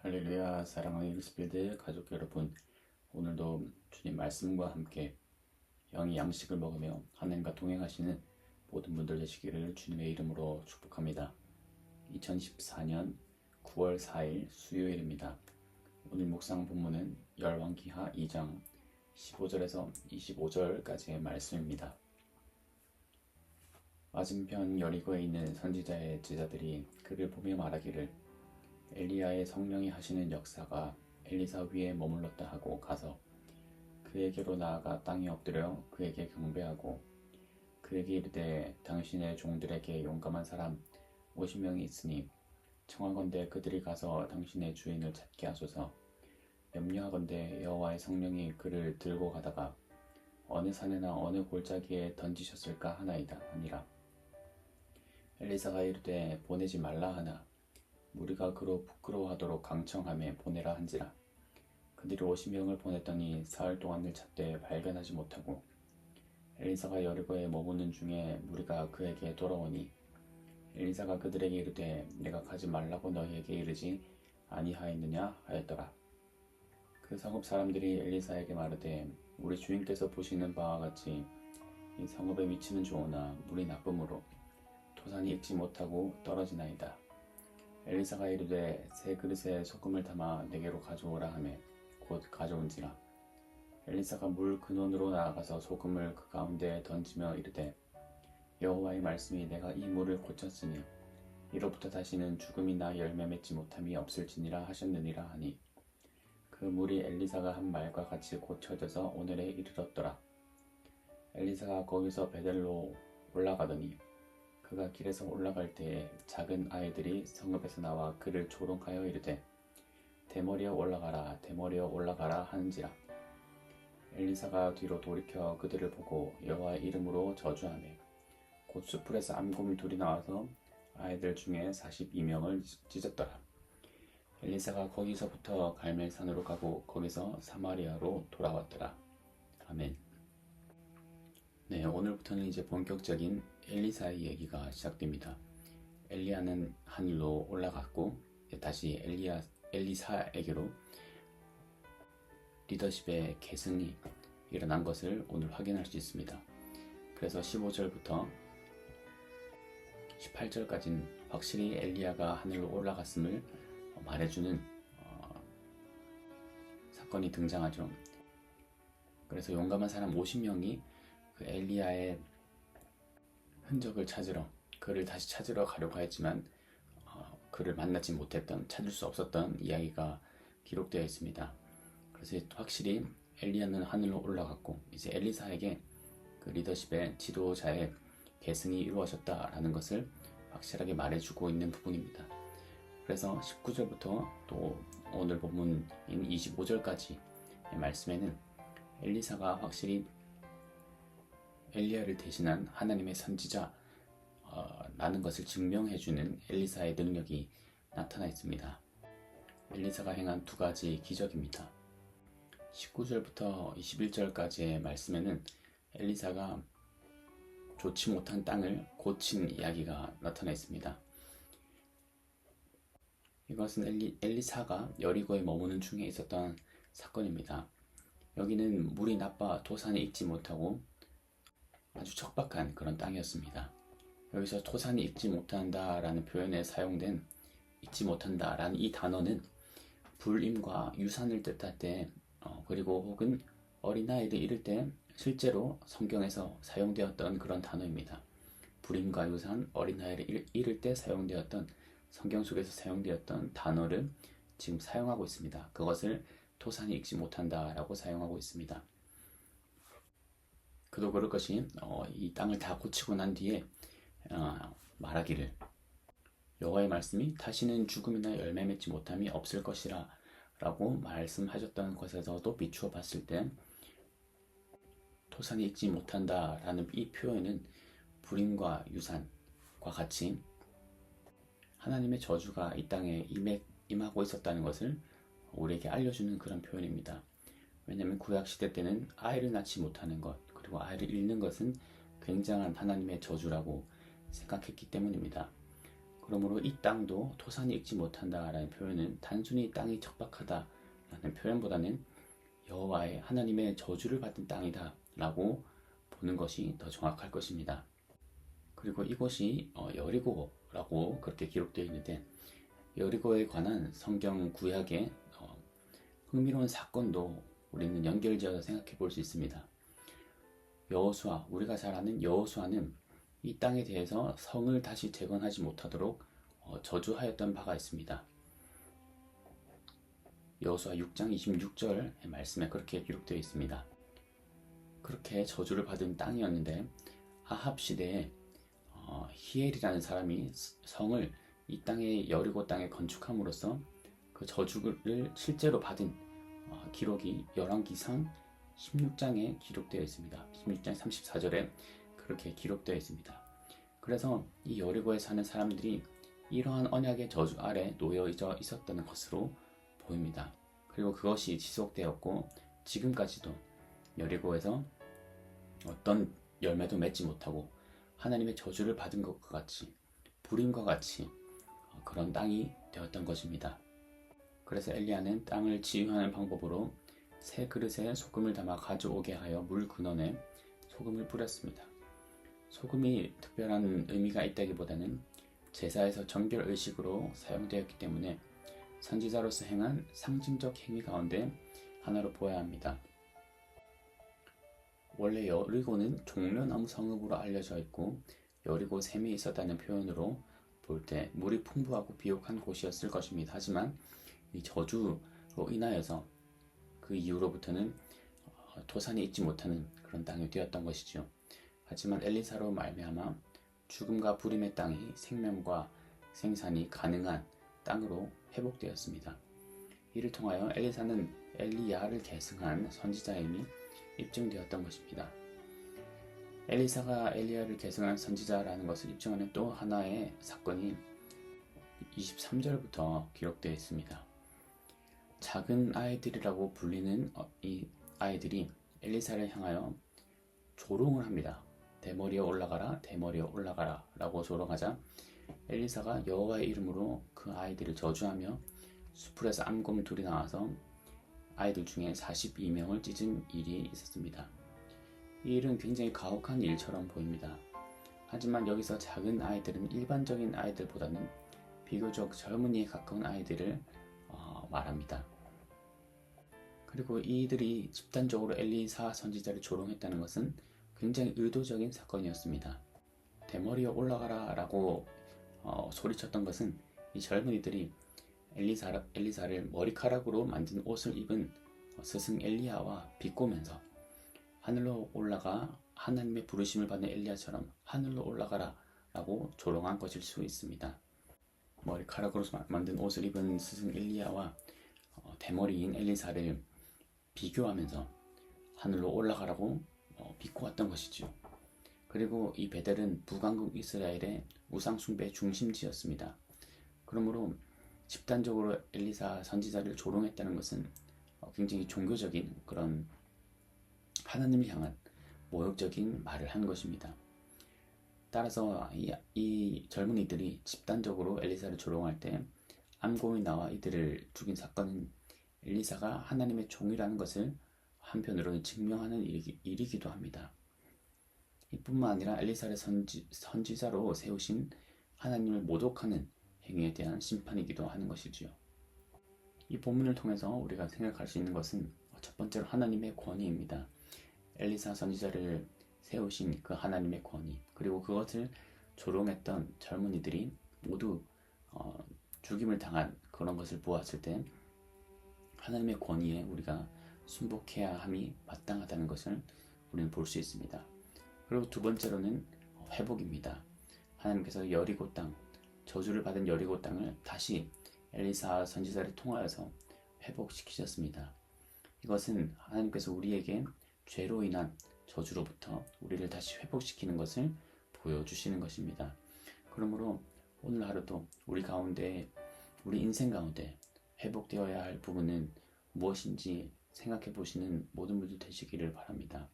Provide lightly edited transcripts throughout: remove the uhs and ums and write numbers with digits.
할렐루야. 사랑하는 힐스필드 가족 여러분, 오늘도 주님 말씀과 함께 영의 양식을 먹으며 하나님과 동행하시는 모든 분들 되시기를 주님의 이름으로 축복합니다. 2014년 9월 4일 수요일입니다. 오늘 묵상 본문은 열왕기하 2장 15절에서 25절까지의 말씀입니다. 맞은편 여리고에 있는 선지자의 제자들이 그를 보며 말하기를, 엘리야의 성령이 하시는 역사가 엘리사 위에 머물렀다 하고 가서 그에게로 나아가 땅에 엎드려 그에게 경배하고 그에게 이르되, 당신의 종들에게 용감한 사람 50명이 있으니 청하건대 그들이 가서 당신의 주인을 찾게 하소서. 염려하건대 여호와의 성령이 그를 들고 가다가 어느 산에나 어느 골짜기에 던지셨을까 하나이다 하니라. 엘리사가 이르되, 보내지 말라 하나 무리가 그로 부끄러워하도록 강청하며 보내라 한지라. 그들이 50명을 보냈더니 사흘 동안을 찾되 발견하지 못하고 엘리사가 여리고에 머무는 중에 무리가 그에게 돌아오니 엘리사가 그들에게 이르되, 내가 가지 말라고 너희에게 이르지 아니하였느냐 하였더라. 그 성읍 사람들이 엘리사에게 말하되, 우리 주인께서 보시는 바와 같이 이 성읍의 위치는 좋으나 물이 나쁨으로 토산이 익지 못하고 떨어지나이다. 엘리사가 이르되, 새 그릇에 소금을 담아 내게로 가져오라 하매 곧 가져온지라. 엘리사가 물 근원으로 나아가서 소금을 그 가운데에 던지며 이르되, 여호와의 말씀이 내가 이 물을 고쳤으니 이로부터 다시는 죽음이나 열매 맺지 못함이 없을지니라 하셨느니라 하니, 그 물이 엘리사가 한 말과 같이 고쳐져서 오늘에 이르렀더라. 엘리사가 거기서 베델로 올라가더니 그가 길에서 올라갈 때에 작은 아이들이 성읍에서 나와 그를 조롱하여 이르되, 대머리여 올라가라, 대머리여 올라가라 하는지라. 엘리사가 뒤로 돌이켜 그들을 보고 여호와의 이름으로 저주하며 곧 수풀에서 암곰 둘이 나와서 아이들 중에 42명을 찢었더라. 엘리사가 거기서부터 갈멜산으로 가고 거기서 사마리아로 돌아왔더라. 아멘. 네, 오늘부터는 이제 본격적인 엘리사의 얘기가 시작됩니다. 엘리야는 하늘로 올라갔고 다시 엘리사에게로 리더십의 계승이 일어난 것을 오늘 확인할 수 있습니다. 그래서 15절부터 18절까지는 확실히 엘리야가 하늘로 올라갔음을 말해주는 사건이 등장하죠. 그래서 용감한 사람 50명이 그 엘리야의 흔적을 찾으러, 그를 다시 찾으러 가려고 했지만 그를 만나지 못했던, 찾을 수 없었던 이야기가 기록되어 있습니다. 그래서 확실히 엘리야는 하늘로 올라갔고 이제 엘리사에게 그 리더십의 지도자의 계승이 이루어졌다라는 것을 확실하게 말해주고 있는 부분입니다. 그래서 19절부터 또 오늘 본문인 25절까지의 말씀에는 엘리사가 확실히 엘리야를 대신한 하나님의 선지자 라는 것을 증명해주는 엘리사의 능력이 나타나 있습니다. 엘리사가 행한 두 가지 기적입니다. 19절부터 21절까지의 말씀에는 엘리사가 좋지 못한 땅을 고친 이야기가 나타나 있습니다. 이것은 엘리사가 여리고에 머무는 중에 있었던 사건입니다. 여기는 물이 나빠 토산이 익지 못하고 아주 척박한 그런 땅이었습니다. 여기서 토산이 익지 못한다라는 표현에 사용된 익지 못한다라는 이 단어는 불임과 유산을 뜻할 때 그리고 혹은 어린아이를 잃을 때 실제로 성경에서 사용되었던 그런 단어입니다. 불임과 유산, 어린아이를 잃을 때 사용되었던, 성경 속에서 사용되었던 단어를 지금 사용하고 있습니다. 그것을 토산이 익지 못한다라고 사용하고 있습니다. 그도 그럴 것이 이 땅을 다 고치고 난 뒤에 말하기를, 여호와의 말씀이 다시는 죽음이나 열매 맺지 못함이 없을 것이라 라고 말씀하셨던 것에서도 비추어 봤을 때 토산이 익지 못한다 라는 이 표현은 불임과 유산과 같이 하나님의 저주가 이 땅에 임하고 있었다는 것을 우리에게 알려주는 그런 표현입니다. 왜냐하면 구약시대 때는 아이를 낳지 못하는 것, 그리고 아이를 잃는 것은 굉장한 하나님의 저주라고 생각했기 때문입니다. 그러므로 이 땅도 토산이 익지 못한다라는 표현은 단순히 땅이 척박하다라는 표현보다는 여호와의 하나님의 저주를 받은 땅이다라고 보는 것이 더 정확할 것입니다. 그리고 이곳이 여리고라고 그렇게 기록되어 있는데, 여리고에 관한 성경 구약의 흥미로운 사건도 우리는 연결지어서 생각해 볼 수 있습니다. 여호수아, 우리가 잘 아는 여호수아는 이 땅에 대해서 성을 다시 재건하지 못하도록 저주하였던 바가 있습니다. 여호수아 6장 26절의 말씀에 그렇게 기록되어 있습니다. 그렇게 저주를 받은 땅이었는데, 아합 시대에 히엘이라는 사람이 성을 이 땅의 여리고 땅에 건축함으로써 그 저주를 실제로 받은 기록이 열왕기상 16장에 기록되어 있습니다. 16장 34절에 그렇게 기록되어 있습니다. 그래서 이 여리고에 사는 사람들이 이러한 언약의 저주 아래 놓여져 있었던 것으로 보입니다. 그리고 그것이 지속되었고 지금까지도 여리고에서 어떤 열매도 맺지 못하고 하나님의 저주를 받은 것과 같이, 불임과 같이 그런 땅이 되었던 것입니다. 그래서 엘리야는 땅을 치유하는 방법으로 새 그릇에 소금을 담아 가져오게 하여 물 근원에 소금을 뿌렸습니다. 소금이 특별한 의미가 있다기보다는 제사에서 정결 의식으로 사용되었기 때문에 선지자로서 행한 상징적 행위 가운데 하나로 보아야 합니다. 원래 여리고는 종려나무 성읍으로 알려져 있고 여리고 샘이 있었다는 표현으로 볼 때 물이 풍부하고 비옥한 곳이었을 것입니다. 하지만 이 저주로 인하여서 그 이후로부터는 토산이 익지 못하는 그런 땅이 되었던 것이죠. 하지만 엘리사로 말미암아 죽음과 불임의 땅이 생명과 생산이 가능한 땅으로 회복되었습니다. 이를 통하여 엘리사는 엘리야를 계승한 선지자임이 입증되었던 것입니다. 엘리사가 엘리야를 계승한 선지자라는 것을 입증하는 또 하나의 사건이 23절부터 기록되어 있습니다. 작은 아이들이라고 불리는 이 아이들이 엘리사를 향하여 조롱을 합니다. 대머리에 올라가라, 대머리에 올라가라 라고 조롱하자 엘리사가 여호와의 이름으로 그 아이들을 저주하며 수풀에서 암곰 둘이 나와서 아이들 중에 42명을 찢은 일이 있었습니다. 이 일은 굉장히 가혹한 일처럼 보입니다. 하지만 여기서 작은 아이들은 일반적인 아이들보다는 비교적 젊은이에 가까운 아이들을 말합니다. 그리고 이들이 집단적으로 엘리사 선지자를 조롱했다는 것은 굉장히 의도적인 사건이었습니다. 대머리에 올라가라 라고 소리쳤던 것은 이 젊은이들이 엘리사를 머리카락으로 만든 옷을 입은 스승 엘리야와 비꼬면서 하늘로 올라가 하나님의 부르심을 받는 엘리야처럼 하늘로 올라가라 라고 조롱한 것일 수 있습니다. 머리카락으로 만든 옷을 입은 스승 엘리야와 대머리인 엘리사를 비교하면서 하늘로 올라가라고 비꼬았던 것이죠. 그리고 이 베델은 북왕국 이스라엘의 우상숭배 중심지였습니다. 그러므로 집단적으로 엘리사 선지자를 조롱했다는 것은 굉장히 종교적인 그런 하나님을 향한 모욕적인 말을 한 것입니다. 따라서 이 젊은이들이 집단적으로 엘리사를 조롱할 때 암곰이 나와 이들을 죽인 사건은 엘리사가 하나님의 종이라는 것을 한편으로는 증명하는 일이기도 합니다. 이뿐만 아니라 엘리사를 선지자로 세우신 하나님을 모독하는 행위에 대한 심판이기도 하는 것이지요. 이 본문을 통해서 우리가 생각할 수 있는 것은 첫 번째로 하나님의 권위입니다. 엘리사 선지자를 세우신 그 하나님의 권위, 그리고 그것을 조롱했던 젊은이들이 모두 죽임을 당한 그런 것을 보았을 때 하나님의 권위에 우리가 순복해야 함이 마땅하다는 것을 우리는 볼 수 있습니다. 그리고 두 번째로는 회복입니다. 하나님께서 여리고 땅, 저주를 받은 여리고 땅을 다시 엘리사 선지자를 통하여서 회복시키셨습니다. 이것은 하나님께서 우리에게 죄로 인한 저주로부터 우리를 다시 회복시키는 것을 보여주시는 것입니다. 그러므로 오늘 하루도 우리 인생 가운데 회복되어야 할 부분은 무엇인지 생각해 보시는 모든 분들 되시기를 바랍니다.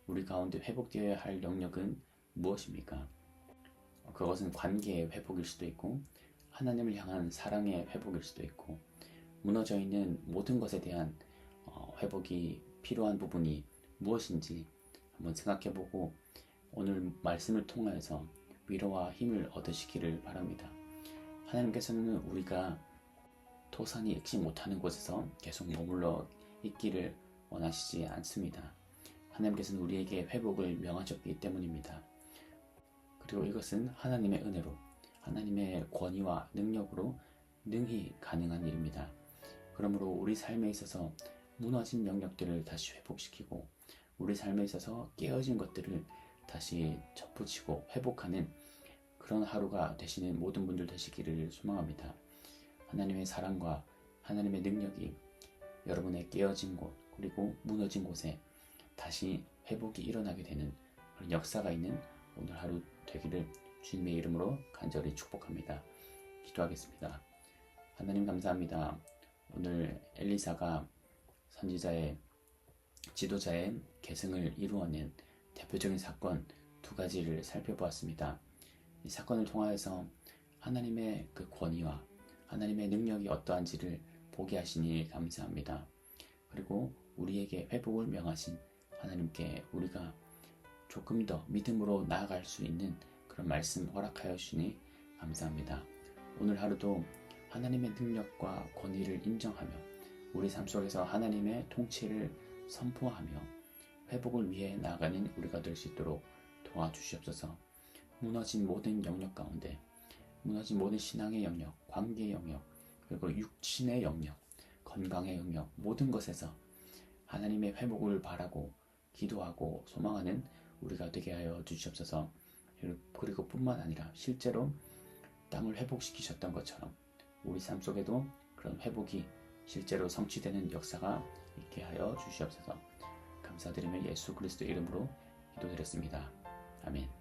우리 가운데 회복되어야 할 영역은 무엇입니까? 그것은 관계의 회복일 수도 있고 하나님을 향한 사랑의 회복일 수도 있고 무너져 있는 모든 것에 대한 회복이 필요한 부분이 무엇인지 한번 생각해보고 오늘 말씀을 통하여서 위로와 힘을 얻으시기를 바랍니다. 하나님께서는 우리가 토산이 익지 못하는 곳에서 계속 머물러 있기를 원하시지 않습니다. 하나님께서는 우리에게 회복을 명하셨기 때문입니다. 그리고 이것은 하나님의 은혜로 하나님의 권위와 능력으로 능히 가능한 일입니다. 그러므로 우리 삶에 있어서 무너진 영역들을 다시 회복시키고 우리 삶에 있어서 깨어진 것들을 다시 접붙이고 회복하는 그런 하루가 되시는 모든 분들 되시기를 소망합니다. 하나님의 사랑과 하나님의 능력이 여러분의 깨어진 곳 그리고 무너진 곳에 다시 회복이 일어나게 되는 그런 역사가 있는 오늘 하루 되기를 주님의 이름으로 간절히 축복합니다. 기도하겠습니다. 하나님 감사합니다. 오늘 엘리사가 선지자의 지도자의 계승을 이루어낸 대표적인 사건 두 가지를 살펴보았습니다. 이 사건을 통하여서 하나님의 그 권위와 하나님의 능력이 어떠한지를 보게 하시니 감사합니다. 그리고 우리에게 회복을 명하신 하나님께 우리가 조금 더 믿음으로 나아갈 수 있는 그런 말씀 허락하여 주시니 감사합니다. 오늘 하루도 하나님의 능력과 권위를 인정하며 우리 삶 속에서 하나님의 통치를 선포하며 회복을 위해 나아가는 우리가 될 수 있도록 도와주시옵소서. 무너진 모든 영역 가운데 무너진 모든 신앙의 영역, 관계의 영역, 그리고 육신의 영역, 건강의 영역 모든 것에서 하나님의 회복을 바라고 기도하고 소망하는 우리가 되게 하여 주시옵소서. 그리고 뿐만 아니라 실제로 땅을 회복시키셨던 것처럼 우리 삶 속에도 그런 회복이 실제로 성취되는 역사가 있게 하여 주시옵소서. 감사드리며 예수 그리스도 이름으로 기도드렸습니다. 아멘.